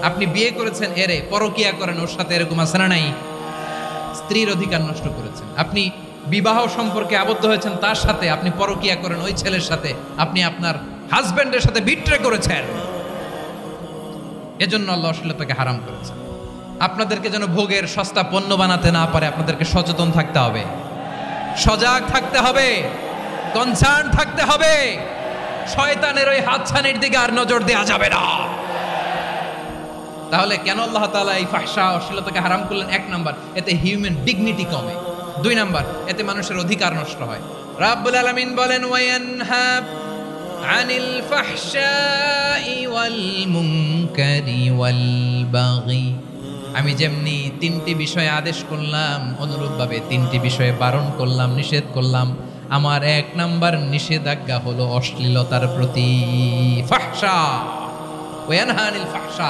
আপনি বিয়ে করেছেন এরে, পরকিয়া করেন ওর সাথে, এরকম আছে না নাই? স্ত্রীর অধিকার নষ্ট করেছেন। আপনি বিবাহ সম্পর্কে আবদ্ধ হয়েছেন তার সাথে, আপনি পরকিয়া করেন ওই ছেলের সাথে, আপনি আপনার হাজবেন্ডের সাথে বিট্রে করেছেন। এজন্য আল্লাহ অশ্লীলতাকে হারাম করেছেন। আপনাদেরকে যেন ভোগের সস্তা পণ্য বানাতে না পারে, আপনাদেরকে সচেতন থাকতে হবে, সজাগ থাকতে হবে, কনসার্ন থাকতে হবে। শয়তানের ওই হাতছানির দিকে আর নজর দেওয়া যাবে না। তাহলে কেন আল্লাহ তাআলা এই ফাহশা অশ্লীলতাকে হারাম করলেন? এক নাম্বার, এতে হিউম্যান ডিগনিটি কমে। দুই নাম্বার, এতে মানুষের অধিকার নষ্ট হয়। রাব্বুল আলামিন বলেন, ওয়ায়ানহা আনিল ফাহশাই ওয়াল মুনকারি ওয়াল বাগি। আমি যেমনি তিনটি বিষয়ে আদেশ করলাম, অনুরূপভাবে তিনটি বিষয়ে বারণ করলাম, নিষেধ করলাম। আমার এক নাম্বার নিষেধাজ্ঞা হলো অশ্লীলতার প্রতি। ফাহশা, ওয়ায়ানহা আনিল ফাহশা,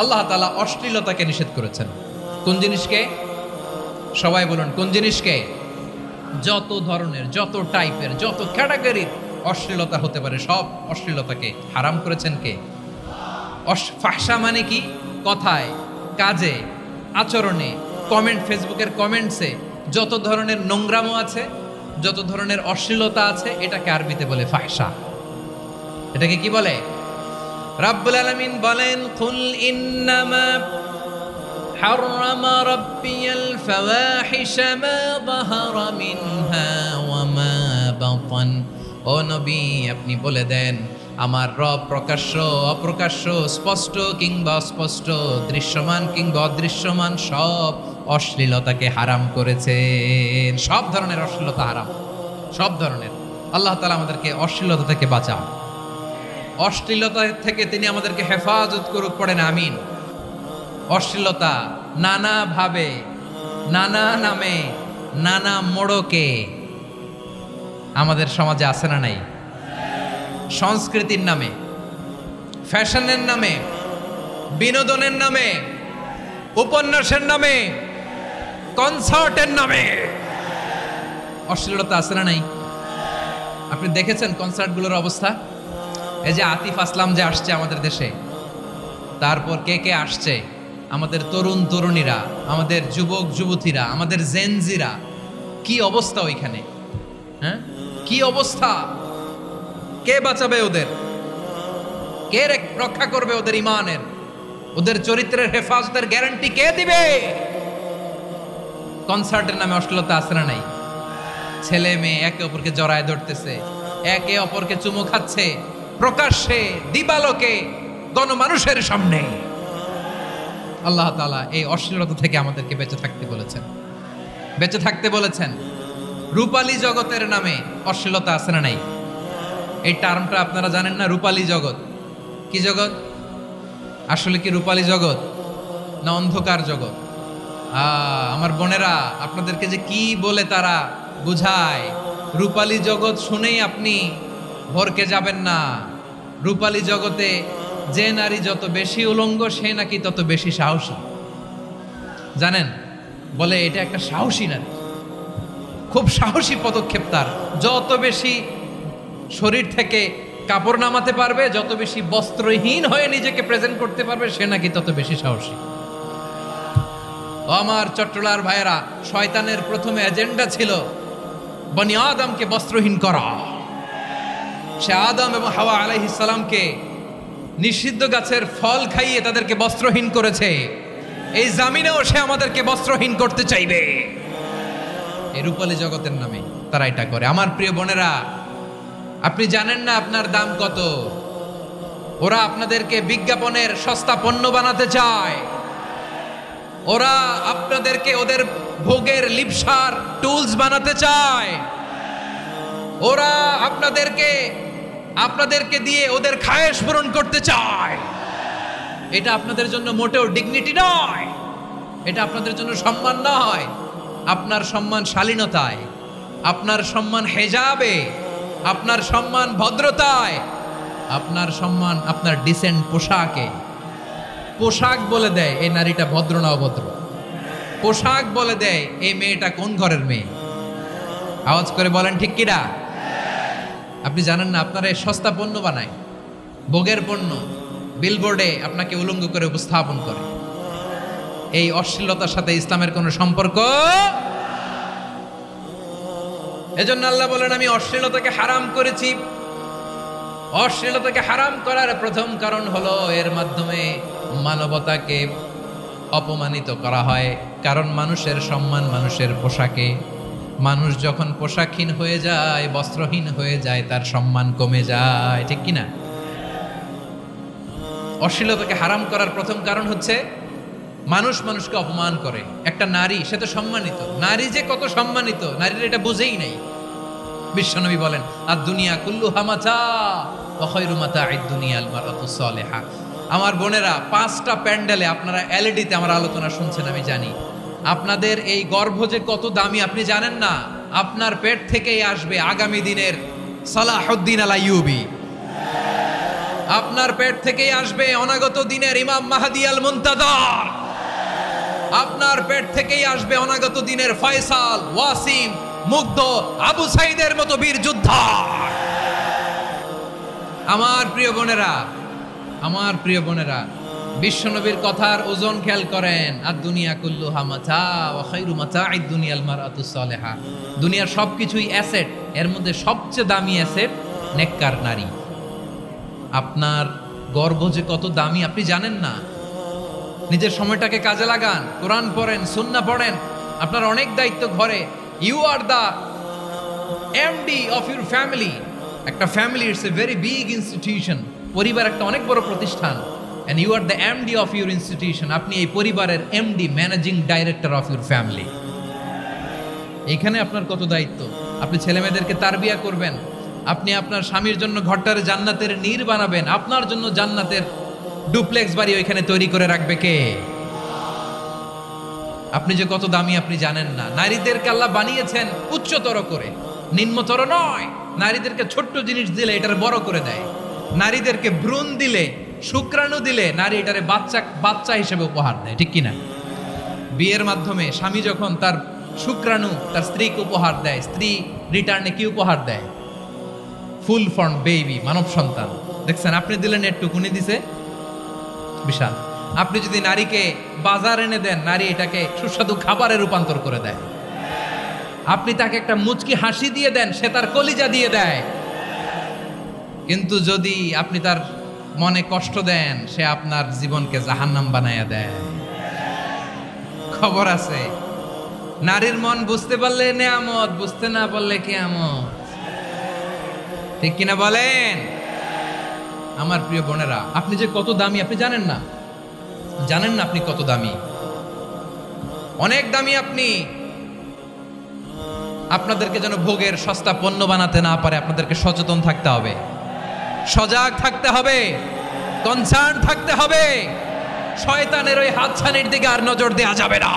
আল্লাহ তাআলা অশ্লীলতাকে নিষেধ করেছেন। কোন জিনিসকে? সবাই বলুন, কোন জিনিসকে? যত ধরনের, যত টাইপের, যত ক্যাটাগরির অশ্লীলতা হতে পারে সব অশ্লীলতাকে হারাম করেছেন কে? ফাহশা মানে কি? কথায়, কাজে, আচরণে, কমেন্ট, ফেসবুকের কমেন্টসে যত ধরনের নোংরামো আছে, যত ধরনের অশ্লীলতা আছে, এটাকে আরবিতে বলে ফাহশা। এটাকে কি বলে? রাব্বুল আলামিন বলেন, কুল ইন্নামা হাররামা রাব্বিয়াল ফাওয়াহিশা মা যাহারা মিনহা ওয়া মা বাতান। ও নবী, আপনি বলে দেন, আমার রব প্রকাশ্য, অপ্রকাশ্য, স্পষ্ট কিংবা অস্পষ্ট, দৃশ্যমান কিংবা অদৃশ্যমান সব অশ্লীলতাকে হারাম করেছেন। সব ধরনের অশ্লীলতা হারাম, সব ধরনের। আল্লাহ তাআলা আমাদেরকে অশ্লীলতা থেকে বাঁচান, অশ্লীলতা থেকে তিনি আমাদেরকে হেফাজত করুক, পড়েন আমিন। অশ্লীলতা নানাভাবে, নানা নামে, নানা মোড়কে আমাদের সমাজে আছে না নাই? সংস্কৃতির নামে, ফ্যাশনের নামে, বিনোদনের নামে, উপন্যাসের নামে, কনসার্টের নামে অশ্লীলতা আছে না নাই? আপনি দেখেছেন কনসার্টগুলোর অবস্থা? এই যে আতিফ আসলাম যে আসছে আমাদের দেশে, তারপর কে কে আসছে, আমাদের তরুণ তরুণীরা, আমাদের যুবক যুবতীরা, আমাদের জেনজিরা, কি অবস্থা ওইখানে? হ্যাঁ, কি অবস্থা? কে বাঁচাবে ওদের? কে রক্ষা করবে ওদের ইমানের, ওদের চরিত্রের হেফাজতের গ্যারান্টি কে দিবে? কনসার্টের নামে অশ্লীলতা আছে না নাই? ছেলে মেয়ে একে অপরকে জড়ায় ধরতেছে, একে অপরকে চুমু খাচ্ছে, প্রকাশ্যে, দিবালোকে, গণমানুষের সামনে। আল্লাহ তাআলা এই অশ্লীলতা থেকে আমাদেরকে বেঁচে থাকতে বলেছেন, বেঁচে থাকতে বলেছেন। রূপালী জগতের নামে অশ্লীলতা আছে না নাই? এই টার্মটা আপনারা জানেন না? রূপালী জগৎ কি জগৎ? আসলে কি রূপালী জগৎ না অন্ধকার জগৎ? আমার বোনেরা, আপনাদেরকে যে কি বলে তারা বুঝায়, রূপালী জগৎ শুনেই আপনি ভরকে যাবেন না। রূপালী জগতে যে নারী যত বেশি উলঙ্গ, সে নাকি তত বেশি সাহসী। জানেন, বলে এটা একটা সাহসী নারী, খুব সাহসী পদক্ষেপ তার। যত বেশি শরীর থেকে কাপড় নামাতে পারবে, যত বেশি বস্ত্রহীন হয়ে নিজেকে প্রেজেন্ট করতে পারবে, সে নাকি তত বেশি সাহসী। আমার চট্টলার ভাইয়েরা, শয়তানের প্রথম এজেন্ডা ছিল বনি আদমকে বস্ত্রহীন করা। সে আদম এবং হাওয়া আলাইহিস সালামকে নিষিদ্ধ গাছের ফল খাইয়ে তাদেরকে বস্ত্রহীন করেছে। এই জামিনেও সে আমাদেরকে বস্ত্রহীন করতে চাইবে। এই রূপালী জগতের নামে তারা এটা করে। আমার প্রিয় বোনেরা, আপনি জানেন না আপনার দাম কত। ওরা আপনাদেরকে বিজ্ঞাপনের সস্তা পণ্য বানাতে চায়। ওরা আপনাদেরকে ওদের ভোগের লিপসার টুলস বানাতে চায়। ওরা আপনাদেরকে দিয়ে ওদের খায়েশ পূরণ করতে চায়। এটা আপনাদের জন্য মোটেও ডিগনিটি নয়, এটা আপনাদের জন্য সম্মান নয়। আপনার সম্মান শালীনতায়, আপনার সম্মান হেজাবে, আপনার সম্মান ভদ্রতায়, আপনার সম্মান আপনার ডিসেন্ট পোশাকে। পোশাক বলে দেয় এই নারীটা ভদ্র না অভদ্র। পোশাক বলে দেয় এই মেয়েটা কোন ঘরের মেয়ে। আওয়াজ করে বলেন ঠিক কিনা? আপনি জানেন না আপনারা এই সস্তা পণ্য বানায়, ভোগের পণ্য, বিলবোর্ডে আপনাকে উলঙ্গ করে উপস্থাপন করে। এই অশ্লীলতার সাথে ইসলামের কোনো সম্পর্ক। এজন্য আল্লাহ বলেন, আমি অশ্লীলতাকে হারাম করেছি। অশ্লীলতাকে হারাম করার প্রথম কারণ হলো এর মাধ্যমে মানবতাকে অপমানিত করা হয়। কারণ মানুষের সম্মান মানুষের পোশাকে। মানুষ যখন পোশাকহীন হয়ে যায়, বস্ত্রহীন হয়ে যায়, তার সম্মান কমে যায়, ঠিক কিনা? অশ্লীলতাকে হারাম করার প্রথম কারণ হচ্ছে মানুষ মানুষকে অপমান করে। একটা নারী, সে তো সম্মানিত, নারী যে কত সম্মানিত নারীর এটা বুঝেই নাই। বিশ্বনবী বলেন, আর দুনিয়া কুল্লুহা মাতা ওয়া খায়রু মাতা'আদ দুনিয়া আল মারআতুস সালিহা। আমার বোনেরা, 5টা প্যান্ডেলে আপনারা এলইডিতে আমার আলোচনা শুনছেন, আমি জানি। আপনাদের এই গর্ভ যে কত দামি আপনি জানেন না। আপনার পেট থেকেই আসবে আগামী দিনের সালাহুদ্দিন আল আইয়ুবী। আপনার পেট থেকেই আসবে অনাগত দিনের ইমাম মাহদী আল মুনতাজার। আপনার পেট থেকেই আসবে অনাগত দিনের ফয়সাল, ওয়াসিম, মুগ্ধ, আবু সাইদের মতো বীর যোদ্ধা। আমার প্রিয় বোনেরা, আমার প্রিয় বোনেরা, বিশ্বনবীর কথার ওজন খেয়াল করেন। আর দুনিয়া কুল্লুহা মাতা ওয়া খায়রু মাতা'আদ দুনিয়া আল মারআতুস সালিহা। দুনিয়ার সবকিছুই অ্যাসেট, এর মধ্যে সবচেয়ে দামি অ্যাসেট নেককার নারী। আপনার গর্ভ যে কত দামি আপনি জানেন না। নিজের সময়টাকে কাজে লাগান, কোরআন পড়েন, সুন্নাহ পড়েন। আপনার অনেক দায়িত্ব ঘরে। You are the MD of your family. একটা family it's a very big institution. পরিবার একটা অনেক বড় প্রতিষ্ঠান। And you are the MD of your institution. আপনি এই পরিবারের MD, managing director of your family. এখানে আপনার কত দায়িত্ব। আপনি ছেলেমেয়েদেরকে তারবিয়া করবেন। আপনি আপনার স্বামীর জন্য ঘরটারে জান্নাতের নীর বানাবেন। আপনার জন্য জান্নাতের ডুপ্লেক্স বাড়ি ওইখানে তৈরি করে রাখবে কে? আপনি যে কত দামি আপনি জানেন না। নারীদেরকে আল্লাহ বানিয়েছেন উচ্চতর করে, নিম্নতর নয়। নারীদেরকে ছোট্ট জিনিস দিলে এটার বড় করে দেয়। নারীদেরকে ভ্রূণ দিলে, শুক্রাণু দিলে নারী এটারে বাচ্চা হিসেবে উপহার দেয়, ঠিক কিনা? বিয়ের মাধ্যমে স্বামী যখন তার শুক্রাণু তার স্ত্রীকে উপহার দেয়, স্ত্রী রিটার্নে কি উপহার দেয়? ফুল ফর্ম বেবি, মানব সন্তান। দেখছেন, আপনি দিলেন একটুকুনি, দিছে বিশাল। আপনি যদি নারীকে বাজার এনে দেন, নারী এটাকে সুস্বাদু খাবারে রূপান্তর করে দেয়। আপনি তাকে একটা মুচকি হাসি দিয়ে দেন, সে তার কলিজা দিয়ে দেয়। কিন্তু যদি আপনি তার মনে কষ্ট দেন, সে আপনার জীবনকে জাহান্নাম বানায়া দেয়। খবর আছে, নারীর মন বুঝতে পারলে নেয়ামত, বুঝতে না পারলে কিয়ামত, ঠিক কিনা বলেন? আমার প্রিয় বোনেরা, আপনি যে কত দামি আপনি জানেন না। জানেন না আপনি কত দামি, অনেক দামি আপনি। আপনাদেরকে যেন ভোগের সস্তা পণ্য বানাতে না পারে, আপনাদেরকে সচেতন থাকতে হবে, সজাগ থাকতে হবে, কনসার্ন থাকতে হবে। শয়তানের ওই হাতছানির দিকে আর নজর দেওয়া যাবে না।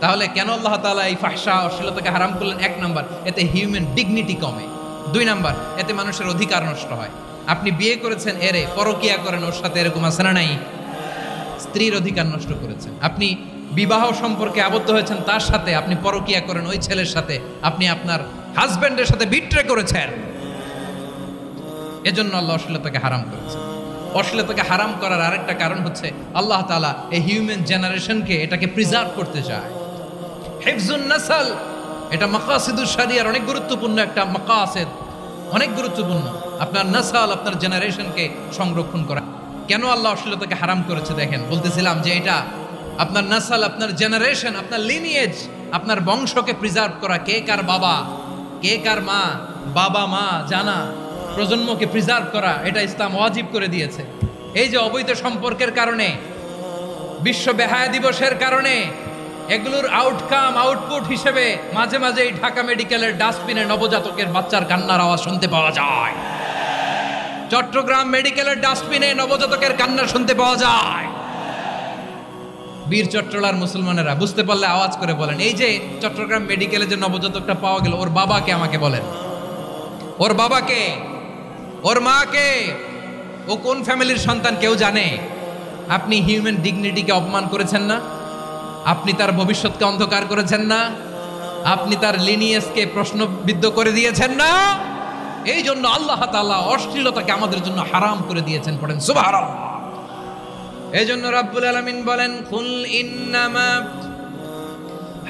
তাহলে কেন আল্লাহ তাআলা এই ফাহশা, অশ্লীলতাকে হারাম করলেন? 1 নাম্বার, এতে হিউম্যান ডিগনিটি কমে। 2 নাম্বার, এতে মানুষের অধিকার নষ্ট হয়। আপনি বিয়ে করেছেন, এরে পরকিয়া করেন, ওর সাথে এরকম আছে না নাই? স্ত্রীর অধিকার নষ্ট করেছেন। আপনি বিবাহ সম্পর্কে আবদ্ধ হয়েছেন তার সাথে, আপনি পরকিয়া করেন ওই ছেলের সাথে, আপনি আপনার হাজবেন্ডের সাথে বিট্রে করেছেন। এজন্য আল্লাহ অশ্লীলতাকে হারাম করেছেন। অশ্লীলতাকে হারাম করার আরেকটা কারণ হচ্ছে আল্লাহ তাআলা এই হিউম্যান জেনারেশনকে, এটাকে প্রিজার্ভ করতে চায়। হিফজুন নাসল, এটা মাকাসিদুশ শরিয়ার অনেক গুরুত্বপূর্ণ একটা মাকাসিদ, অনেক গুরুত্বপূর্ণ। আপনার নাসল, আপনার জেনারেশনকে সংরক্ষণ করা। কেন আল্লাহ অশ্লীলতাকে হারাম করেছে? দেখেন, বলতেছিলাম যে এটা আপনার নাসল, আপনার জেনারেশন, আপনার লিনিয়েজ, আপনার বংশকে প্রিজার্ভ করা। কে কার বাবা, কে কার মা, বাবা মা জানা, প্রজন্মকে প্রিজার্ভ করা, এটা ইসলাম ওয়াজিব করে দিয়েছে। এই যে অবৈধ সম্পর্কের কারণে, বিশ্ব বেহায়া দিবসের কারণে, এগুলোর আউটকাম, আউটপুট হিসেবে মাঝে মাঝে এই ঢাকা মেডিকেলের ডাস্টবিনে নবজাতকের বাচ্চার কান্নার আওয়াজ শুনতে পাওয়া যায়। চট্টগ্রাম মেডিকেলের ডাস্টবিনে নবজাতকের কান্না শুনতে পাওয়া যায়। বীর চট্টলার মুসলমানেরা বুঝতে পারলে আওয়াজ করে বলেন, এই যে চট্টগ্রাম মেডিকেলে যে নবজাতকটা পাওয়া গেল, ওর বাবাকে আমাকে বলেন, ওর বাবাকে, ওর মাকে, ও কোন ফ্যামিলির সন্তান কেউ জানে? আপনি হিউম্যান ডিগনিটিকে অপমান করেছেন না? আপনি তার ভবিষ্যৎকে অন্ধকার করেছেন না? আপনি তার লিনিয়েজকে প্রশ্নবিদ্ধ করে দিয়েছেন না? এই জন্য আল্লাহ তাআলা অশ্লীলতাকে আমাদের জন্য হারাম করে দিয়েছেন। পড়েন সুবহানাল্লাহ। এই জন্য রাব্বুল আলামিন বলেন, কুল ইন্নামা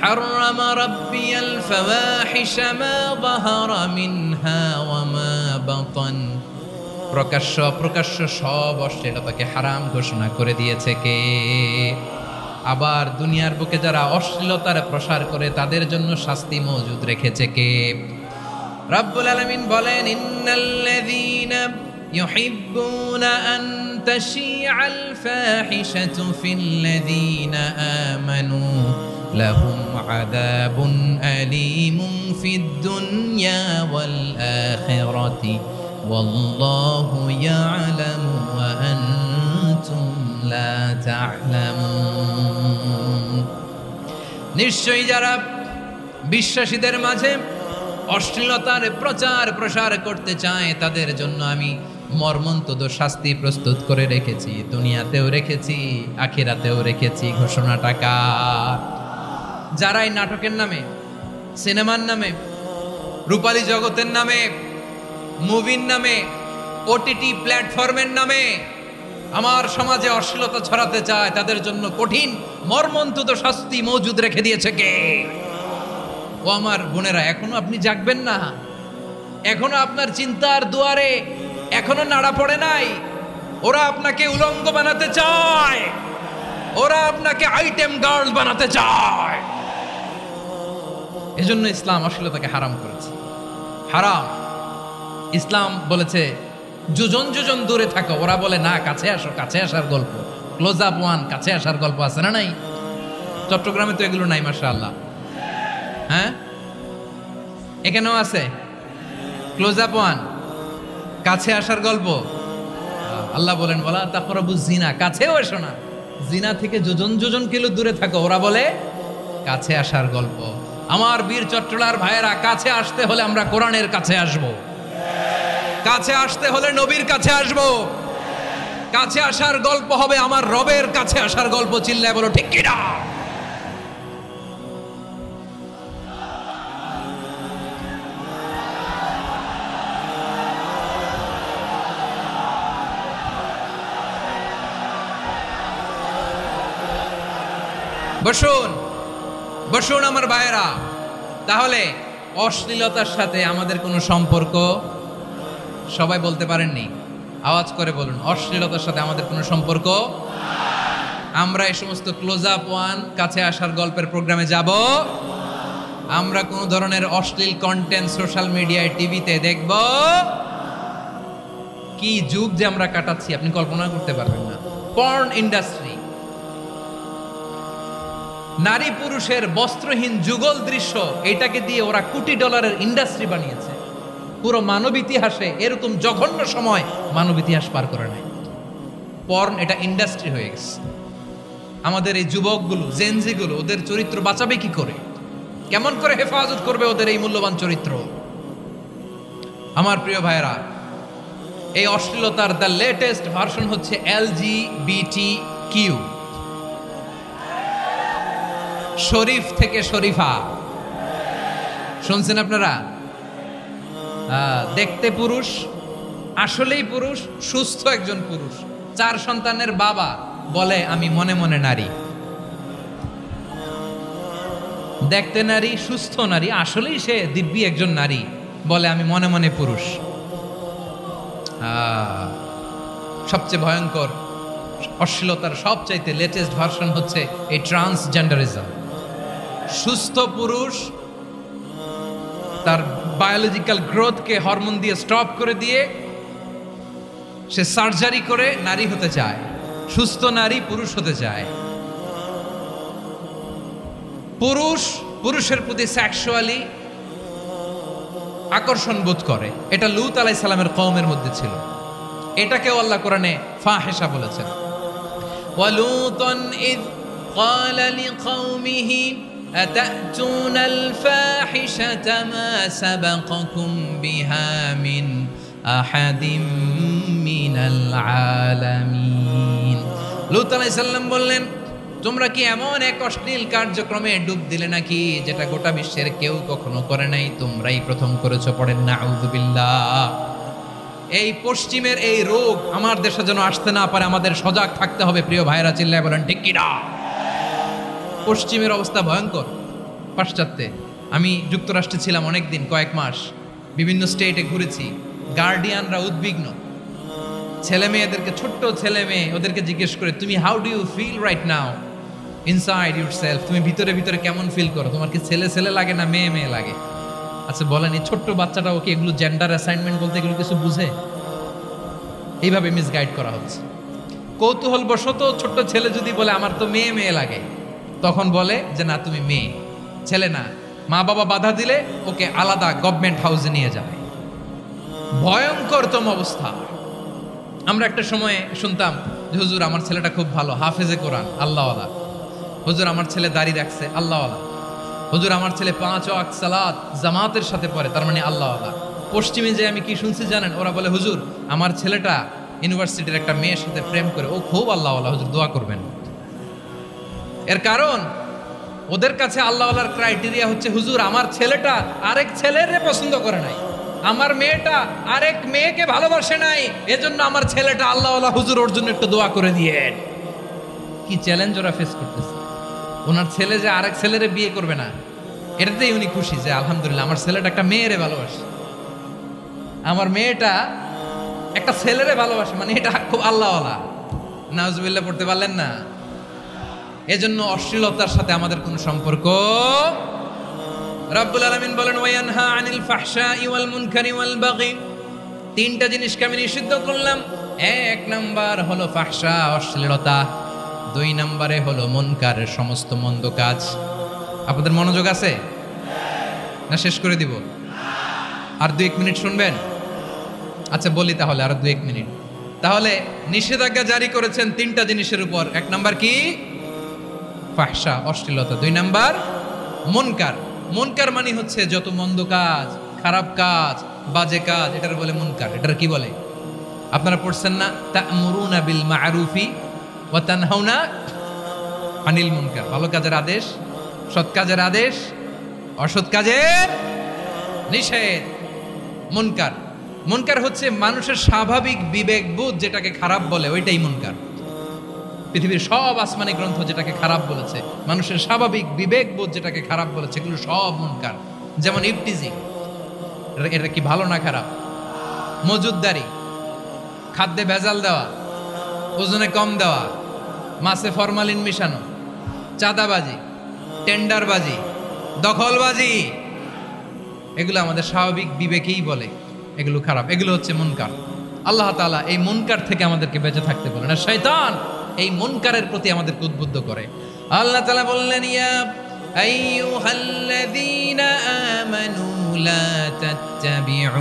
হাররামা রাব্বিয়াল ফাওয়াহিশা মা যাহারা মিনহা ওয়া মা বাতান, প্রকাশ্য অপ্রকাশ্য সব অশ্লীলতাকে হারাম ঘোষণা করে দিয়েছে কে? আবার দুনিয়ার বুকে যারা অশ্লীলতার প্রসার করে তাদের জন্য শাস্তি মজুদ রেখেছে কে? রাব্বুল আলামিন বলেন, ইন্নাল্লাযীনা ইউহিব্বুনা আন তাশিআল ফাহিশাতু ফিল্লাযীনা আমানু লাহুম আযাবুন আলীমুন ফিদ দুনিয়া ওয়াল আখিরাতি ওয়াল্লাহু ইয়ালামু ওয়া আনতুম লা তা'লামুন। নিশ্চয়ই যারা বিশ্বাসীদের মাঝে অশ্লীলতার প্রচার প্রসার করতে চায় তাদের জন্য আমি মর্মন্তুদ শাস্তি প্রস্তুত করে রেখেছি, দুনিয়াতেও রেখেছি, আখিরাতেও রেখেছি। ঘোষণাটা কার? যারা এই নাটকের নামে, সিনেমার নামে, রূপালী জগতের নামে, মুভির নামে, ওটিটি প্ল্যাটফর্মের নামে আমার সমাজে অশ্লীলতা ছড়াতে চায় তাদের জন্য কঠিন মর্মন্তুদ শাস্তি মজুদ রেখে দিয়েছে কে? ও আমার বোনেরা, এখনো আপনি জাগবেন না? এখনো আপনার চিন্তার দুয়ারে এখনো নাড়া পড়ে নাই? ওরা আপনাকে উলঙ্গ বানাতে চায়, ওরা আপনাকে আইটেম গার্ল বানাতে চায়। এজন্য ইসলাম অশ্লীলতাকে হারাম করেছে। হারাম। ইসলাম বলেছে যোজন যোজন দূরে থাকো, ওরা বলে না কাছে আসো, কাছে আসার গল্প, ক্লোজ আপ ওয়ান, কাছে আসার গল্প আছে না নাই? চট্টগ্রামে তো এগুলো নাই মাশাআল্লাহ। হ্যাঁ, এখানেও আছে ক্লোজ আপ ওয়ান, কাছে আসার গল্প। আল্লাহ বলেন, বলা তাকরাবু জিনা, কাছেও এসো না, জিনা থেকে যোজন যোজন কিলো দূরে থাকো, ওরা বলে কাছে আসার গল্প। আমার বীর চট্টলার ভাইয়েরা, কাছে আসতে হলে আমরা কোরআনের কাছে আসব, কাছে আসতে হলে নবীর কাছে আসব, কাছে আসার গল্প হবে আমার রবের কাছে আসার গল্প। চিল্লায় বলো ঠিক কিনা? বসুন বসুন আমার ভাইয়েরা। তাহলে অশ্লীলতার সাথে আমাদের কোনো সম্পর্ক? সবাই বলতে পারেননি, আওয়াজ করে বলুন, অশ্লীলতার সাথে আমাদের কোনো সম্পর্ক? আমরা এই সমস্ত ক্লোজ আপ ওয়ান, কাছে আসার গল্পের প্রোগ্রামে যাব? আমরা কোন ধরনের অশ্লীল কন্টেন্ট সোশ্যাল মিডিয়ায়, টিভিতে দেখব? কি যুগ যে আমরা কাটাচ্ছি আপনি কল্পনা করতে পারবেন না। পর্ন ইন্ডাস্ট্রি, নারী পুরুষের বস্ত্রহীন যুগল দৃশ্য, এটাকে দিয়ে ওরা কোটি ডলারের ইন্ডাস্ট্রি বানিয়েছে। পুরো মানব ইতিহাসে এরকম জঘন্য সময় মানব ইতিহাস পার করে নাই। পর্ন এটা ইন্ডাস্ট্রি হয়ে গেছে। আমাদের এই যুবকগুলো, জেনজিগুলো, ওদের চরিত্র বাঁচাবে কি করে? কেমন করে হেফাজত করবে ওদের এই মূল্যবান চরিত্র? আমার প্রিয় ভাইয়েরা, এই অশ্লীলতার দ্য লেটেস্ট ভার্সন হচ্ছে LGBTQ, শরীফ থেকে শরীফা। শুনছেন আপনারা? দেখতে পুরুষ, আসলেই পুরুষ, সুস্থ একজন পুরুষ, 4 সন্তানের বাবা, বলে আমি মনে মনে নারী। দেখতে নারী, সুস্থ নারী, আসলেই সে দিব্যি একজন নারী, বলে আমি মনে মনে পুরুষ। সবচেয়ে ভয়ঙ্কর অশ্লীলতার সবচাইতে লেটেস্ট ভার্সন হচ্ছে এই ট্রান্সজেন্ডারিজম। সুস্থ পুরুষ তার বায়োলজিক্যাল গ্রোথকে হরমোন দিয়ে স্টপ করে দিয়ে সে সার্জারি করে নারী হতে চায়, সুস্থ নারী পুরুষ হতে চায়। পুরুষ পুরুষের প্রতি সেক্সুয়ালি আকর্ষণ বোধ করে। এটা লূত আলাইহিস সালামের কওমের মধ্যে ছিল। এটাকেও আল্লাহ কোরআনে ফাহিশা বলেছেন। ওয়ালুতান ইয ক্বালা লিকওমিহি আতাতুনাল ফাহিশাতা মা সাবাকাকুম বিহা মিন আহাদিম মিনাল আলামিন। লূত আলাইহিস সালাম বললেন, তোমরা কি এমন এক অশ্লীল কার্যক্রমে ডুব দিলে নাকি যেটা গোটা বিশ্বের কেউ কখনো করে নাই, তোমরাই প্রথম করেছো? পড়েন নাউযুবিল্লাহ। এই পশ্চিমের এই রোগ আমার দেশে যেন আসতে না পারে, আমাদের সজাগ থাকতে হবে। প্রিয় ভাইরা, চিল্লায় বলেন ঠিক কিনা? পশ্চিমের অবস্থা ভয়ঙ্কর। পাশ্চাত্যে আমি যুক্তরাষ্ট্রে ছিলাম অনেকদিন, কয়েক মাস, বিভিন্ন স্টেটে ঘুরেছি। গার্ডিয়ানরা উদ্বিগ্ন, ছেলে মেয়েদেরকে, ছোট্ট ছেলে মেয়ে, ওদেরকে জিজ্ঞেস করে, তুমি how do you feel right now inside yourself? তুমি ভিতরে ভিতরে কেমন ফিল করো? তোমার কি ছেলে ছেলে লাগে না মেয়ে মেয়ে লাগে? আচ্ছা বলেন, এই ছোট্ট বাচ্চাটা ওকে এগুলো জেন্ডার অ্যাসাইনমেন্ট বলতে এগুলো কিছু বুঝে? এইভাবে মিসগাইড করা হচ্ছে। কৌতূহল বশত ছোট্ট ছেলে যদি বলে আমার তো মেয়ে মেয়ে লাগে, তখন বলে যে না তুমি মেয়ে, ছেলে না। মা বাবা বাধা দিলে ওকে আলাদা গভর্নমেন্ট হাউসে নিয়ে যায়। ভয়ঙ্করতম অবস্থা। আমরা একটা সময়ে শুনতাম যে হুজুর আমার ছেলেটা খুব ভালো, হাফেজে কোরআন, আল্লাহওয়ালা। হুজুর আমার ছেলে দাড়ি রাখছে, আল্লাহওয়ালা। হুজুর আমার ছেলে 5 ওয়াক্ত সালাত জামাতের সাথে পড়ে, তার মানে আল্লাহওয়ালা। পশ্চিমে যে আমি কি শুনছি জানেন? ওরা বলে হুজুর আমার ছেলেটা ইউনিভার্সিটির একটা মেয়ের সাথে প্রেম করে, ও খুব আল্লাহওয়ালা, হুজুর দোয়া করবেন। এর কারণ ওদের কাছে আল্লাহওয়ালার ক্রাইটেরিয়া হচ্ছে হুজুর আমার ছেলেটা আরেক ছেলেরে পছন্দ করে নাই, আমার মেয়েটা আরেক মেয়েকে ভালোবাসে নাই, এজন্য আমার ছেলেটা আল্লাহওয়ালা, হুজুর ওর জন্য একটু দোয়া করে দিয়ে। কি চ্যালেঞ্জ ওরা ফেস করতেছে। ওনার ছেলে যে আরেক ছেলেরে বিয়ে করবে না, এটাতেই উনি খুশি যে আলহামদুলিল্লাহ আমার ছেলেটা একটা মেয়েরে ভালোবাসে, আমার মেয়েটা একটা ছেলেরে ভালোবাসে, মানে এটা খুব আল্লাহওয়ালা। নাউজুবিল্লাহ পড়তে পারলেন না? এজন্য অশ্লীলতার সাথে আমাদের কোনো সম্পর্ক। রাব্বুল আলামিন বলেন ওয়ায়ানহা আনিল ফাহশাই ওয়াল মুনকারি ওয়াল বাগি। তিনটা জিনিসকে আমি নিষিদ্ধ করলাম। এক নাম্বার হলো ফাহশা, অশ্লীলতা। 2 নম্বরে হলো মুনকারের সমস্ত মন্দ কাজ। আপনাদের মনোযোগ আছে না? শেষ করে দিব? আর 2-1 মিনিট শুনবেন? আচ্ছা বলি তাহলে, আর 2-1 মিনিট। তাহলে নিষেধাজ্ঞা জারি করেছেন 3টা জিনিসের উপর। 1 নাম্বার কি? ফাহশা, অশ্লীলতা। 2 নাম্বার মুনকার। মুনকার মানে হচ্ছে যত মন্দ কাজ, খারাপ কাজ, বাজে কাজ, এটার বলে মুনকার। এটার কি বলে? আপনারা পড়ছেন না তা'মুরুনা বিল মা'রুফি ওয়া তানহাউনা আনিল মুনকার। ভালো কাজের আদেশ, সৎ কাজের আদেশ, অসৎ কাজের নিষেধ। মুনকার, মুনকার হচ্ছে মানুষের স্বাভাবিক বিবেকবোধ যেটাকে খারাপ বলে, ওইটাই মুনকার। পৃথিবীর সব আসমানি গ্রন্থ যেটাকে খারাপ বলেছে, মানুষের স্বাভাবিক বিবেকবোধ যেটাকে খারাপ বলেছে, এগুলো সব মুনকার। যেমন ইফটিজিং, এটা কি ভালো না খারাপ? মজুদদারি, খাদ্যে ভেজাল দেওয়া, ওজনে কম দেওয়া, মাছে ফরমালিন মিশানো, চাঁদাবাজি, টেন্ডারবাজি, দখলবাজি, এগুলো আমাদের স্বাভাবিক বিবেকেই বলে এগুলো খারাপ, এগুলো হচ্ছে মুনকার। আল্লাহ তাআলা এই মুনকার থেকে আমাদেরকে বেঁচে থাকতে বলেন। আর শয়তান এই মুনকারের প্রতি আমাদেরকে উদ্বুদ্ধ করে। আল্লাহ তাআলা বললেন ইয়া আইয়ুহাল্লাযীনা আমানু লা তাত্তাবিউ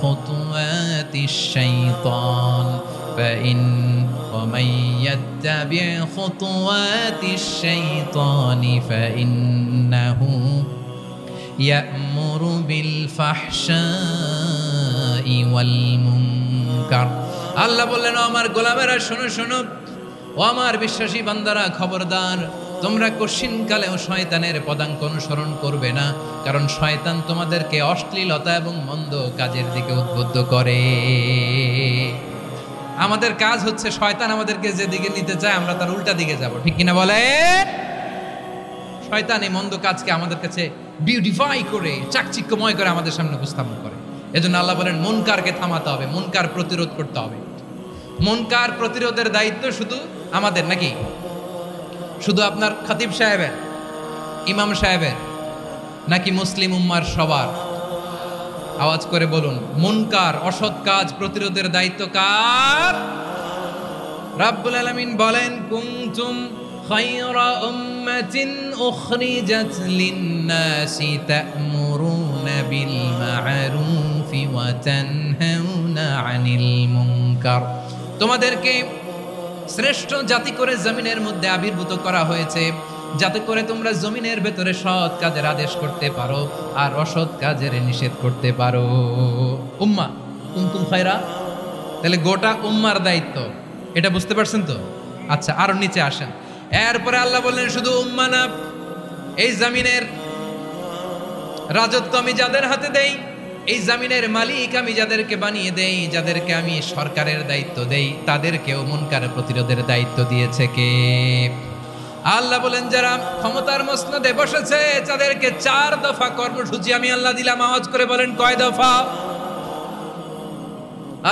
খুতুওয়াতিশ শাইতান ফাইন ওয়া মান ইয়াত্তাবি' খুতুওয়াতিশ শাইতানি ফাইন্নাহু ইয়া'মুরু বিল ফাহশাই ওয়াল মুনকার। আল্লাহ বললেন ও আমার গোলামেরা শোনো শোনো, ও আমার বিশ্বাসী বান্দারা খবরদার, তোমরা কশিনকালেও শয়তানের পদাঙ্ক অনুসরণ করবে না, কারণ শয়তান তোমাদেরকে অশ্লীলতা এবং মন্দ কাজের দিকে উদ্বুদ্ধ করে। আমাদের কাজ হচ্ছে শয়তান আমাদেরকে যেদিকে নিতে চায় আমরা তার উল্টা দিকে যাব, ঠিক কিনা বলে? শয়তান এই মন্দ কাজকে আমাদের কাছে বিউটিফাই করে, চাকচিক্যময় করে আমাদের সামনে উপস্থাপন করে। এজন্য আল্লাহ বলেন মুনকারকে থামাতে হবে, মুনকার প্রতিরোধ করতে হবে। মুনকার প্রতিরোধের দায়িত্ব শুধু আমাদের নাকি? শুধু আপনার খতিব সাহেবের, ইমাম সাহেবের, নাকি মুসলিম উম্মার সবার? আওয়াজ করে বলুন, মুনকার, অসৎ কাজ প্রতিরোধের দায়িত্ব কার? রাব্বুল আলামিন বলেন কুনতুম খায়রা উম্মাতিন উখরিজাত লিন-নাসি তা'মুরুনা বিল মা'রুফি ওয়া তানহাউনা আনিল মুনকার। তোমাদেরকে শ্রেষ্ঠ জাতি করে জমিনের মধ্যে আবির্ভূত করা হয়েছে, যাতে করে তোমরা জমিনের ভেতরে সৎ কাজের আদেশ করতে পারো আর অসৎ কাজের নিষেধ করতে পারো। উম্মা কুনতুম খায়রা, তাহলে গোটা উম্মার দায়িত্ব, এটা বুঝতে পারছেন তো? আচ্ছা আরো নিচে আসেন। এরপরে আল্লাহ বললেন শুধু উম্মাহ না, এই জমিনের রাজত্ব আমি যাদের হাতে দেই, এই জমিনের মালিক আমি যাদেরকে বানিয়ে দেই, যাদেরকে আমি সরকারের দায়িত্ব দেই, তাদেরকেও মুনকার প্রতিরোধের দায়িত্ব দিয়েছে কে? আল্লাহ বলেন যারা ক্ষমতার মসনদে বসেছে তাদেরকে 4 দফা কর্মসূচি আমি আল্লাহ দিলাম। আওয়াজ করে বলেন কয় দফা?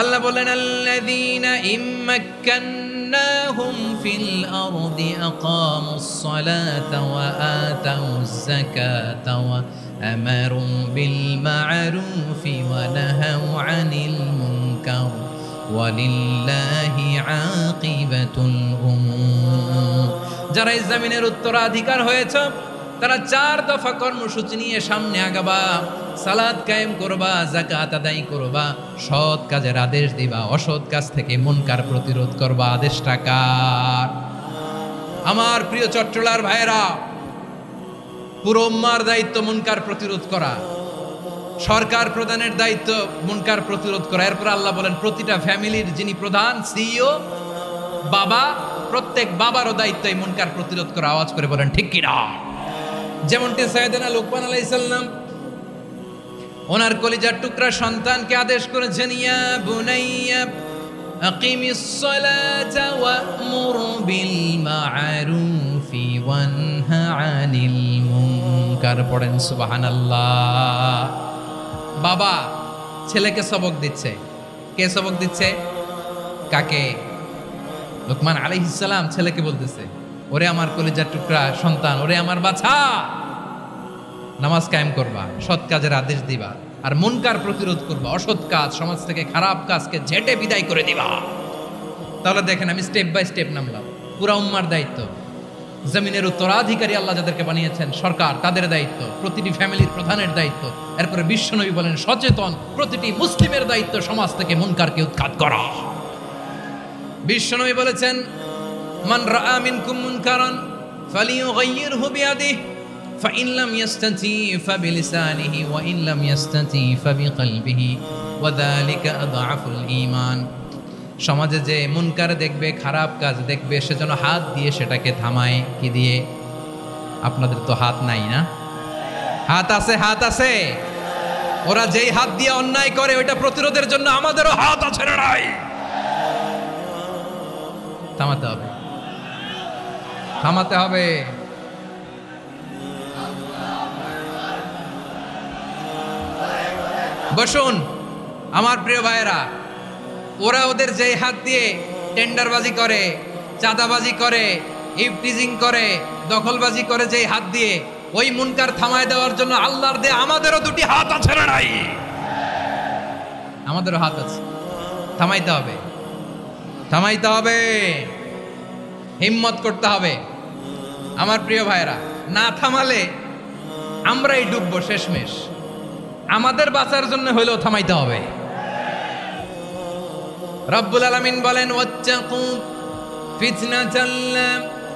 আল্লাহ বলেন আল্লাযীনা ইম্মাক্কান্নাহুম ফিল আরদি আকামুস সালাতা ওয়া আতাউজ যাকাতা ওয়া আমারু বিল মা'রুফি ওয়া নাহাউ আনিল মুনকার ওয়ালিল্লাহি আকিবাতুল উমুর। যারা এই জমিনের উত্তরাধিকার হয়েছে তারা 4 দফা কর্মসূচি নিয়ে সামনে আগাবা। সালাত কায়েম করবা, যাকাত আদায় করবা, সৎ কাজের আদেশ দিবা, অসৎ কাজ থেকে মুনকার প্রতিরোধ করবা। আদেশটা কার? আমার প্রিয় চট্টলার ভাইয়েরা, পুরো উম্মার দায়িত্ব মুনকার প্রতিরোধ করা, সরকার প্রধানের দায়িত্ব মুনকার প্রতিরোধ করা। এরপর আল্লাহ বলেন প্রতিটা ফ্যামিলির যিনি প্রধান সিইও বাবা, প্রত্যেক বাবারও দায়িত্ব এই মুনকার প্রতিরোধ করা। আওয়াজ করে বলেন ঠিক কি না? যেমনটি সাইয়েদনা লুকমান আলাইহিস সালাম ওনার কলিজার টুকরা সন্তানকে আদেশ করেছেন, ইয়া বুনাইয়া আকিমিস সালাতা ওয়া'মুর বিল মা'রুফি ওয়ানহা আনিল মুনকার। পড়েন সুবহানাল্লাহ। বাবা ছেলেকে সবক দিচ্ছে। কে সবক দিচ্ছে? কাকে? লুকমান আলাইহিস সালাম ছেলেকে বলতেছে, ওরে আমার কলিজার টুকরা সন্তান, ওরে আমার বাছা, নামাজ কায়েম করবা, সৎ কাজের আদেশ দিবা, আর মুনকার প্রতিরোধ করবা, অসৎ কাজ সমাজ থেকে খারাপ কাজকে ঝেঁটে বিদায় করে দিবা। তাহলে দেখেন আমি স্টেপ বাই স্টেপ নামলাম। পুরা উম্মার দায়িত্ব, জমিনের উত্তরাধিকারী আল্লাহ যাদেরকে বানিয়েছেন সরকার, তাদের দায়িত্ব, প্রতিটি ফ্যামিলির প্রধানের দায়িত্ব। এরপরে বিশ্বনবী বলেন সচেতন প্রতিটি মুসলিমের দায়িত্ব সমাজ থেকে মুনকারকে উৎখাত করা। বিশ্বনবী বলেছেন মান রাআ মিনকুম মুনকারান ফালিয়ুগাইয়িরহু বিয়াদিহি ফাইন লাম ইয়াস্তাতি ফাবিলিসানিহি ওয়া ইন লাম ইয়াস্তাতি ফাবিকলবিহি ওয়া যালিকা আযআফুল ঈমান। সমাজে যে মুনকার দেখবে, খারাপ কাজ দেখবে, সেজন্য হাত দিয়ে সেটাকে থামায়। কি দিয়ে? আপনাদের তো হাত নাই না? হাত আছে, হাত আছে। ওরা যেই হাত দিয়ে অন্যায় করে ওইটা প্রতিরোধের জন্য আমাদেরও হাত আছে না নাই? থামাতে হবে, থামাতে হবে। বসুন আমার প্রিয় ভাইয়েরা, ওরা ওদের যেই হাত দিয়ে টেন্ডারবাজি করে, চাঁদাবাজি করে, ইফটিজিং করে, দখলবাজি করে, যেই হাত দিয়ে, ওই মুনকার থামায় দেওয়ার জন্য আল্লাহর দেয়া আমাদেরও 2টি হাত আছে না নাই? আমাদেরও হাত আছে। থামাইতে হবে, থামাইতে হবে, হিম্মত করতে হবে। আমার প্রিয় ভাইয়েরা, না থামালে আমরাই ডুববো শেষমেশ। আমাদের বাঁচার জন্য হলেও থামাইতে হবে। রব্বুল আলামিন বলেন ওয়াত্তাকু ফিতনাতাল লা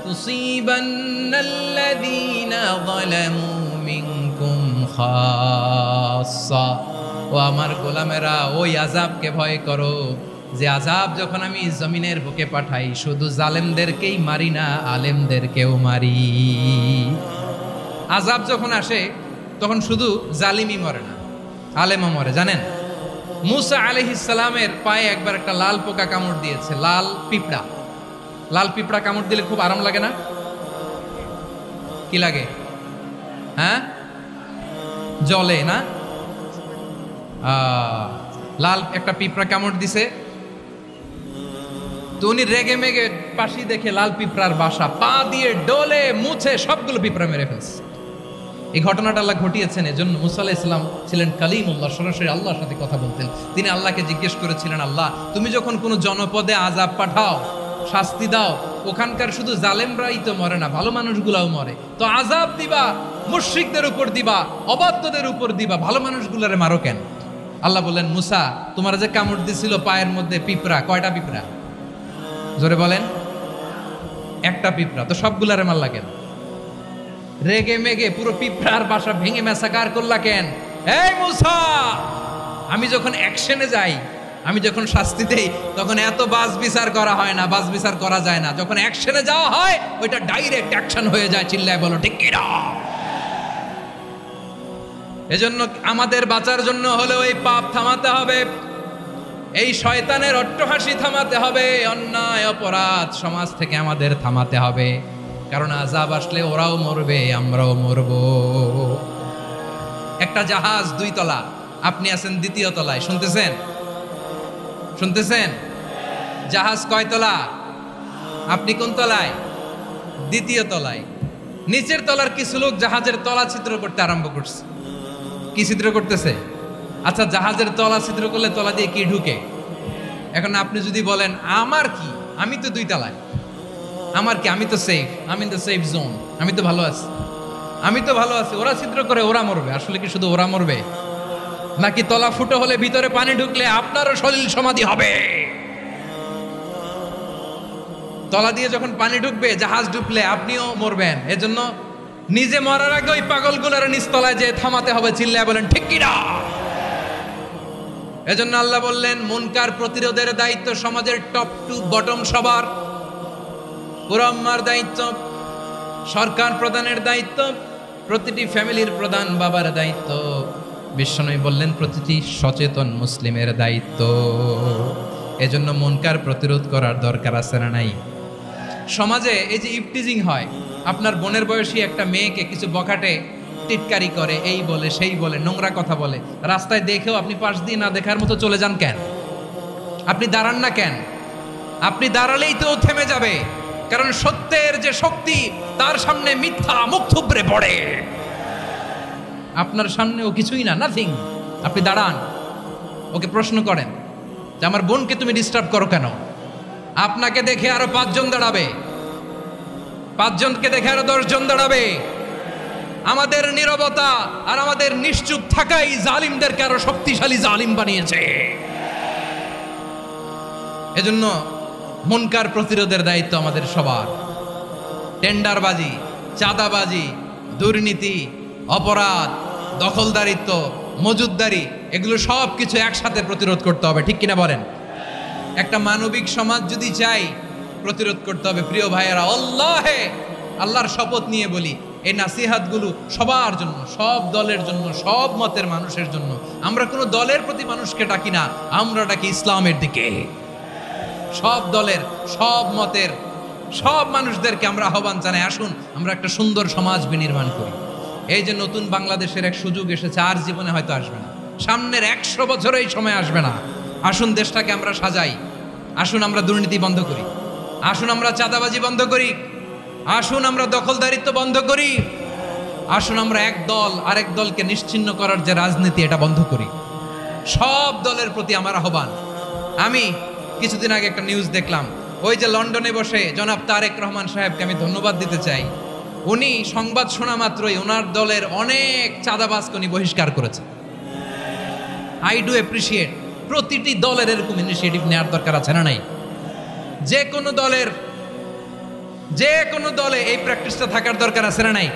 তুসিবান্নাল্লাযীনা যালামু মিনকুম খাসসা। ও আমার গোলামেরা, ওই আযাবকে ভয় করো যে আযাব যখন আমি জমিনের বুকে পাঠাই শুধু জালেমদেরকেই মারি না, আলেমদেরকেও মারি। আযাব যখন আসে তখন শুধু জালিমই মরে না, আলেমও মরে। জানেন মুসা আলাইহিস সালামের পায়ে একবার একটা লাল পোকা কামড় দিয়েছে, লাল পিঁপড়া। লাল পিঁপড়া কামড় দিলে খুব আরাম লাগে না? কি লাগে? হ্যাঁ, জ্বলে না? লাল একটা পিঁপড়া কামড় দিছে, তো উনি রেগে মেগে পাশি দেখে লাল পিঁপড়ার বাসা, পা দিয়ে ডলে মুছে সবগুলো পিঁপড়া মেরে ফেলছে। এই ঘটনাটা আল্লাহ ঘটিয়েছেন এজন্য মুসা আলাইহিস সালাম ছিলেন কালিমুল্লাহ, সরাসরি আল্লাহর সাথে কথা বলতেন। তিনি আল্লাহকে জিজ্ঞেস করেছিলেন, আল্লাহ তুমি যখন কোনো জনপদে আযাব পাঠাও, শাস্তি দাও, ওখানকার শুধু জালেমরাই তো মরে না, ভালো মানুষগুলাও মরে, তো আযাব দিবা মুশরিকদের উপর দিবা, অবাধ্যদের উপর দিবা, ভালো মানুষগুলারে মারো কেন? আল্লাহ বললেন, মুসা তোমার যে কামড় দিছিল পায়ের মধ্যে পিঁপড়া, কয়টা পিঁপড়া? জোরে বলেন। একটা পিঁপড়া, তো সবগুলারে মারলা কেন? রেগে মেগে পুরো পিঁপড়ার বাসা ভেঙে ম্যাসাকার করলা কেন? এই মুসা, আমি যখন অ্যাকশনে যাই আমি যখন শাস্তি দেই তখন এত বাস বিচার করা হয় না, বাস বিচার করা যায় না। যখন অ্যাকশনে যাওয়া হয় ওইটা ডাইরেক্ট অ্যাকশন হয়ে যায়। চিল্লায় বলো ঠিক কিনা? এজন্য আমাদের বাঁচার জন্য হলে ওই পাপ থামাতে হবে, এই শয়তানের অট্টহাসি থামাতে হবে, অন্যায় অপরাধ সমাজ থেকে আমাদের থামাতে হবে। কারণ আযাব আসলে ওরাও মরবে, আমরাও মরব। একটা জাহাজ 2 তলা, আপনি আছেন 2য় তলায়। শুনতেছেন? শুনতেছেন? জাহাজ কয় তলা? আপনি কোন তলায়? 2য় তলায়। নিচের তলার কিছু লোক জাহাজের তলা ছিদ্র করতে আরম্ভ করছে। কি ছিদ্র করতেছে? আচ্ছা, জাহাজের তলা ছিদ্র করলে তলা দিয়ে কি ঢুকে? এখন আপনি যদি বলেন আমার কি, আমি তো 2 তলায়, আমার কি, আমি তো সেফ, আমি ইন দ্য সেফ জোন, আমি তো ভালো আছি, আমি তো ভালো আছি, ওরা ছিদ্র করে ওরা মরবে। আসলে কি শুধু ওরা মরবে, নাকি তলা ফুটো হলে ভিতরে পানি ঢুকলে আপনারও সলিল সমাধি হবে? তলা দিয়ে যখন পানি ঢুকবে, জাহাজ ঢুকলে আপনিও মরবেন। এজন্য নিজে মরার আগে ওই পাগলগুলোর নিচতলায় যে থামাতে হবে। চিল্লায় বলেন ঠিক কিনা? এজন্য আল্লাহ বললেন মুনকার প্রতিরোধের দায়িত্ব সমাজের টপ টু বটম সবার। পুরো আম্মার দায়িত্ব, সরকার প্রধানের দায়িত্ব, প্রতিটি ফ্যামিলির প্রধান বাবার দায়িত্ব, বিশ্বনবী বললেন প্রতিটি সচেতন মুসলিমের দায়িত্ব। এজন্য মুনকার প্রতিরোধ করার দরকার আছে না নাই? সমাজে এই যে ইফটিজিং হয়, আপনার বোনের বয়সী একটা মেয়েকে কিছু বখাটে টিটকারি করে, এই বলে সেই বলে, নোংরা কথা বলে, রাস্তায় দেখেও আপনি পাশ দিয়ে না দেখার মতো চলে যান কেন? আপনি দাঁড়ান না কেন? আপনি দাঁড়ালেই তো থেমে যাবে। কারণ সত্যের যে শক্তি, তার সামনে মিথ্যা মুখ থুবড়ে পড়ে। আপনার সামনে ও কিছুই না, নাথিং। আপনি দাঁড়ান, ওকে প্রশ্ন করেন যে আমার বোনকে তুমি ডিস্টার্ব করো কেন? আপনাকে দেখে আরো 5 জন দাঁড়াবে, 5 জনকে দেখে আরো 10 জন দাঁড়াবে। আমাদের নীরবতা আর আমাদের নিশ্চুপ থাকাই জালিমদেরকে আরো শক্তিশালী জালিম বানিয়েছে। এজন্য মুনকার প্রতিরোধের দায়িত্ব আমাদের সবার। টেন্ডারবাজি, চাঁদাবাজি, দুর্নীতি, অপরাধ, দখলদারিত্ব, মজুদদারি, এগুলো সব কিছু একসাথে প্রতিরোধ করতে হবে। ঠিক কিনা বলেন? একটা মানবিক সমাজ যদি চাই, প্রতিরোধ করতে হবে। প্রিয় ভাইয়েরা, আল্লাহর শপথ নিয়ে বলি, এই নাসিহাতগুলো সবার জন্য, সব দলের জন্য, সব মতের মানুষের জন্য। আমরা কোনো দলের প্রতি মানুষকে ডাকি না, আমরা ডাকি ইসলামের দিকে। সব দলের, সব মতের, সব মানুষদেরকে আমরা আহ্বান জানাই, আসুন আমরা একটা সুন্দর সমাজ বিনির্মাণ করি। এই যে নতুন বাংলাদেশের এক সুযোগ এসেছে, আর জীবনে হয়তো আসবে না, সামনের 100 বছর এই সময় আসবে না। আসুন দেশটাকে আমরা সাজাই, আসুন আমরা দুর্নীতি বন্ধ করি, আসুন আমরা চাঁদাবাজি বন্ধ করি, আসুন আমরা দখলদারিত্ব বন্ধ করি, আসুন আমরা এক দল আরেক দলকে নিশ্চিহ্ন করার যে রাজনীতি, এটা বন্ধ করি। সব দলের প্রতি আমার আহ্বান। আমি কিছুদিন আগে একটা নিউজ দেখলাম, ওই যে লন্ডনে বসে জনাব তারেক রহমান সাহেবকে আমি ধন্যবাদ দিতে চাই। উনি সংবাদ শোনা মাত্রই ওনার দলের অনেক চাঁদাবাজকে উনি বহিষ্কার করেছে। I do appreciate. প্রতিটি দলের এরকম ইনিশিয়েটিভ নেওয়ার দরকার আছে না নাই? যে কোনো দলে এই প্র্যাকটিসটা থাকার দরকার আছে না নাই?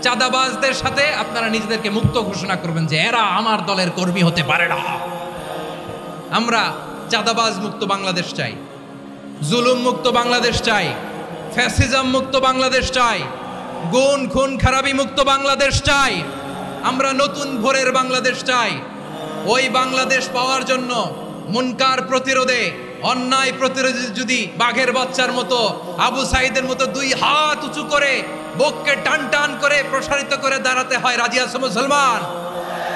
চাঁদাবাজদের সাথে আপনারা নিজেদেরকে মুক্ত ঘোষণা করবেন যে এরা আমার দলের কর্মী হতে পারে না। আমরা চাঁদাবাজ মুক্ত বাংলাদেশ চাই, জুলুম মুক্ত বাংলাদেশ চাই, ফ্যাসিজম মুক্ত বাংলাদেশ চাই, গুণ খুন খারাপি মুক্ত বাংলাদেশ চাই। আমরা নতুন ভোরের বাংলাদেশ চাই। ওই বাংলাদেশ পাওয়ার জন্য মুনকার প্রতিরোধে, অন্যায় প্রতিরোধে যদি বাঘের বাচ্চার মতো, আবু সাইদের মতো 2 হাত উঁচু করে, বুককে টান টান করে প্রসারিত করে দাঁড়াতে হয়, রাজি আছো মুসলমান?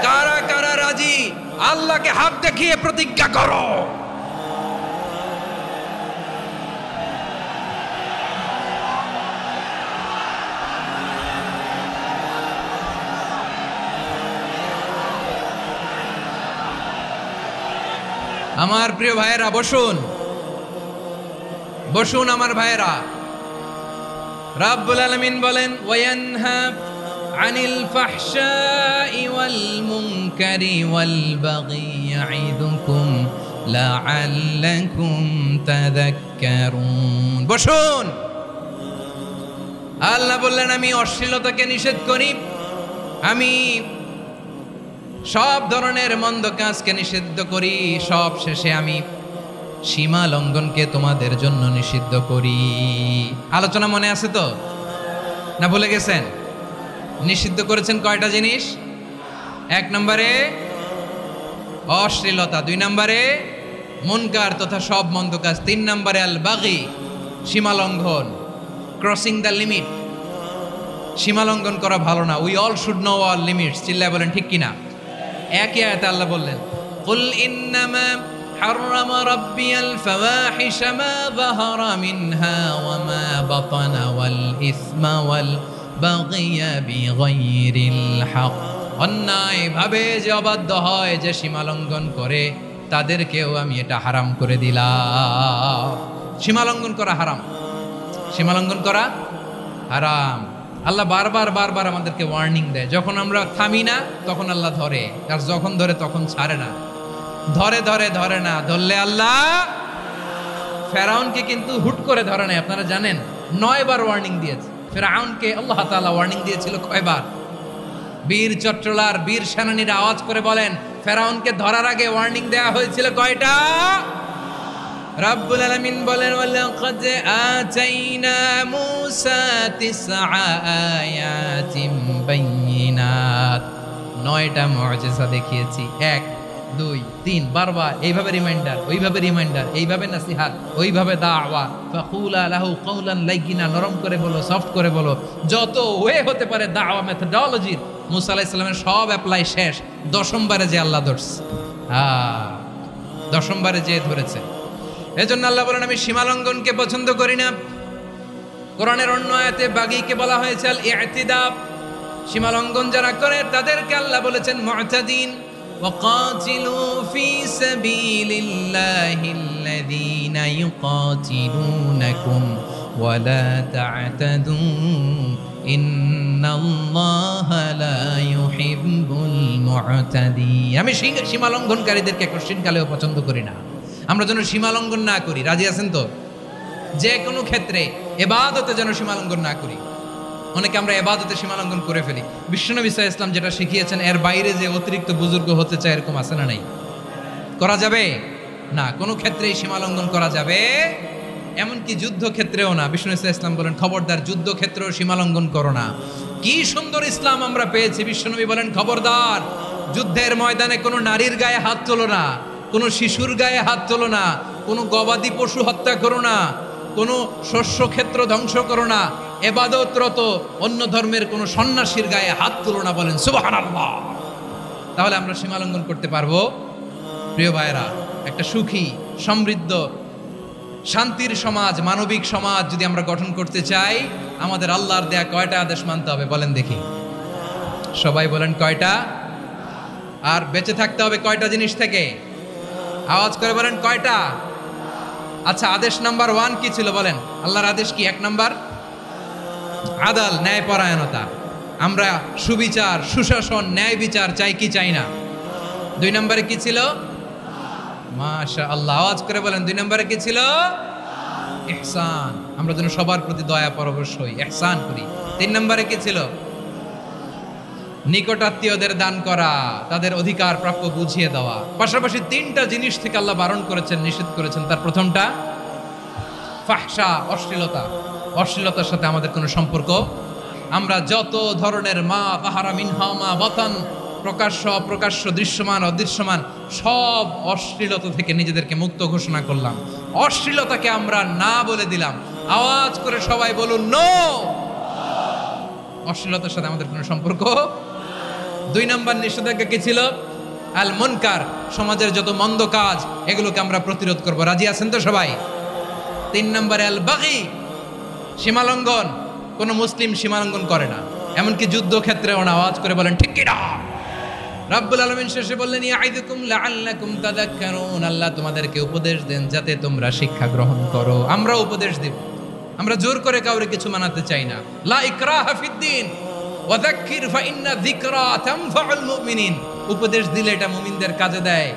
কারা কারা রাজি? আল্লাহকে হাত দেখিয়ে প্রতিজ্ঞা করো। আমার প্রিয় ভাইয়েরা, বসুন বসুন আমার ভাইয়েরা। রাব্বুল আলামিন বলেন, ওয়ায়ানহা আনিল ফাহশাই ওয়াল মুনকারি ওয়াল বাগি ইয়াইদুকুম লাআল্লাকুম তাযাক্কারুন। বসুন। আল্লাহ বললেন, আমি অশ্লীলতাকে নিষেধ করি, আমি সব ধরনের মন্দ কাজকে নিষিদ্ধ করি, সব শেষে আমি সীমা লঙ্ঘনকে তোমাদের জন্য নিষিদ্ধ করি। আলোচনা মনে আছে তো, না ভুলে গেছেন? নিষিদ্ধ করেছেন কয়টা জিনিস? 1 নম্বরে অশ্লীলতা, 2 নম্বরে মুনকার তথা সব মন্দ কাজ, 3 নম্বরে আল বাগি, সীমা লঙ্ঘন, ক্রসিং দ্য লিমিট। সীমা লঙ্ঘন করা ভালো না। We all should know our limits. চিল্লায় বলেন ঠিক কিনা? একই আয়াতে আল্লাহ বললেন, কুল ইন্নামা حرم ربي الفواحش ما ظهر منها وما بطن والإثم والبغي بغير الحق। অন্যায় ভাবে যে অবাধ্য হয়, যে সীমা লঙ্ঘন করে, তাদেরকেও আমি এটা হারাম করে দিলাম। সীমা লঙ্ঘন করা হারাম, সীমা লঙ্ঘন করা হারাম। আল্লাহ বারবার আমাদেরকে ওয়ার্নিং দেয়। যখন আমরা থামি না তখন আল্লাহ ধরে, আর যখন ধরে তখন ছাড়ে না। ধরে না, ধরলে আল্লাহ। ফেরাউনকে কিন্তু হুট করে ধরে নাই, আপনারা জানেন 9 বার ওয়ার্নিং দিয়েছে। ফেরাউনকে আল্লাহ তাআলা ওয়ার্নিং দিয়েছিল কয়বার? বীর চট্টলার বীর সেনানীরা আওয়াজ করে বলেন, ফেরাউনকে ধরার আগে ওয়ার্নিং দেওয়া হয়েছিল কয়টা? রাব্বুল আলামিন বলেন, ওয়ালাকাদ আতাইনা মূসা 9 আয়াতিন বাইয়িনাত। 9টা মুজিজা দেখিয়েছি। 1 2 3 বারবার এইভাবে রিমাইন্ডার, ওইভাবে রিমাইন্ডার, এইভাবে নাসিহাত, ওইভাবে দাওয়া। ফাকুলা লাহু কাওলান লাইয়িনা, নরম করে বলো, সফট করে বলো, যত ওয়ে হতে পারে দাওয়া মেথডোলজির। মুসা আলাইহিস সালামের সব অ্যাপ্লাই শেষ। 10ম বারে যে আল্লাহ ধরছে, 10ম বারে যে ধরেছে। এজন্য আল্লাহ বলেন, আমি সীমা লঙ্ঘনকে পছন্দ করি না। কোরআনের অন্য আয়াতে বাগীকে বলা হয়েছে আল ইতিদা। সীমা লঙ্ঘন যারা করে তাদেরকে আল্লাহ বলেছেন মুতাদিন। وقاتلوا في سبيل الله الذين يقاتلونكم ولا تعتدوا إن الله لا يحب المعتدين। আমি সীমা লঙ্ঘনকারীদেরকে কোশ্চেন কালেও পছন্দ করি না। আমরা যেন সীমা লঙ্ঘন না করি। রাজি আছেন তো? যে কোনো ক্ষেত্রে ইবাদতে যেন সীমা লঙ্ঘন না করি। অনেকে আমরা ইবাদতে সীমা লঙ্ঘন করে ফেলি। বিশ্বনবী সাল্লাল্লাহু আলাইহি ওয়াসাল্লাম যেটা শিখিয়েছেন, এর বাইরে যে অতিরিক্ত বুজুর্গ হতে চায়, এরকম আছে না নাই? করা যাবে না, কোনো ক্ষেত্রেই সীমা লঙ্ঘন করা যাবে, এমনকি যুদ্ধ ক্ষেত্রেও না। বিশ্বনবী সাল্লাল্লাহু আলাইহি ওয়াসাল্লাম বলেন, খবরদার যুদ্ধ ক্ষেত্রেও সীমা লঙ্ঘন করো না। কি সুন্দর ইসলাম আমরা পেয়েছি। বিশ্বনবী বলেন, খবরদার যুদ্ধের ময়দানে কোনো নারীর গায়ে হাত তোলো না, কোনো শিশুর গায়ে হাত তোলো না, কোনো গবাদি পশু হত্যা করো না, কোনো শস্য ক্ষেত্র ধ্বংস করো না, ইবাদতরত অন্য ধর্মের কোনো সন্ন্যাসীর গায়ে হাত তুলো না। বলেন সুবহানাল্লাহ। তাহলে আমরা সীমা লঙ্ঘন করতে পারবো? প্রিয় ভাইরা, একটা সুখী, সমৃদ্ধ, শান্তির সমাজ, মানবিক সমাজ যদি আমরা গঠন করতে চাই, আমাদের আল্লাহর দেয়া কয়টা আদেশ মানতে হবে বলেন দেখি? সবাই বলেন কয়টা? আর বেঁচে থাকতে হবে কয়টা জিনিস থেকে? আওয়াজ করে বলেন কয়টা? আচ্ছা, আদেশ নাম্বার 1 কি ছিল বলেন? আল্লাহর আদেশ কি? 1 নাম্বার আদাল, ন্যায়পরায়ণতা। আমরা সুবিচার, সুশাসন, ন্যায় বিচার চাই কি চাই না? 2 নম্বরে কি ছিল? মাশাআল্লাহ, আওয়াজ করে বলেন 2 নম্বরে কি ছিল? ইহসান। আমরা যেন সবার প্রতি দয়া পরবশ হই, ইহসান করি। 3 নম্বরে কি ছিল? নিকটাত্মীয়দের দান করা, তাদের অধিকার প্রাপ্য বুঝিয়ে দেওয়া। পাশাপাশি 3টা জিনিস থেকে আল্লাহ বারণ করেছেন, নিষেধ করেছেন। তার প্রথমটা ফাহশা, অশ্লীলতা। অশ্লীলতার সাথে আমাদের কোনো সম্পর্ক। আমরা যত ধরনের মা তাহারা মিনহা মা বাতান, প্রকাশ্য অপ্রকাশ্য, দৃশ্যমান অদৃশ্যমান, সব অশ্লীলতা থেকে নিজেদেরকে মুক্ত ঘোষণা করলাম। অশ্লীলতাকে আমরা না বলে দিলাম। আওয়াজ করে সবাই বলুন নো। অশ্লীলতার সাথে আমাদের কোনো সম্পর্ক। 2 নম্বর নিষেধাজ্ঞা কি ছিল? আল মুনকার, সমাজের যত মন্দ কাজ, এগুলোকে আমরা প্রতিরোধ করব। রাজি আছেন তো সবাই? 3 নম্বরে আল বাগি, সীমালঙ্ঘন। কোন মুসলিম সীমালঙ্ঘন করে না, এমনকি যুদ্ধ ক্ষেত্রেও না। আওয়াজ করে বলেন ঠিক কি না? রাব্বুল আলামিন শেষে বললেন, ইয়াইদুকুম লাআল্লাকুম তাযাক্কারুন। আল্লাহ তোমাদেরকে উপদেশ দেন যাতে তোমরা শিক্ষা গ্রহণ করো। আমরা উপদেশ দেব, আমরা জোর করে কাউরে কিছু মানাতে চাই না। লা ইকরাহা ফিদ্দিন ওয়া যাক্কির ফাইন্না যিকরা তানফাউল মুমিনিন। উপদেশ দিলে এটা মুমিনদের কাজে দেয়।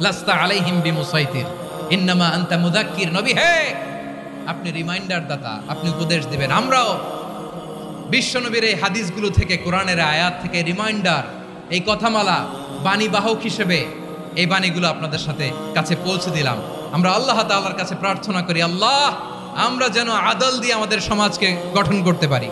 লাস্তা আলাইহিম বিমুসাইতির ইন্নামা আনতা মুযাক্কির। নবী হে, আপনি রিমাইন্ডার দাতা, আপনি উপদেশ দিবেন। আমরাও বিশ্বনবীর এই হাদিসগুলো থেকে, কোরআনের আয়াত থেকে রিমাইন্ডার, এই কথামালা বাণী বাহক হিসেবে এই বাণীগুলো আপনাদের সাথে কাছে পৌঁছে দিলাম। আমরা আল্লাহ তাআলার কাছে প্রার্থনা করি, আল্লাহ আমরা যেন আদল দিয়ে আমাদের সমাজকে গঠন করতে পারি।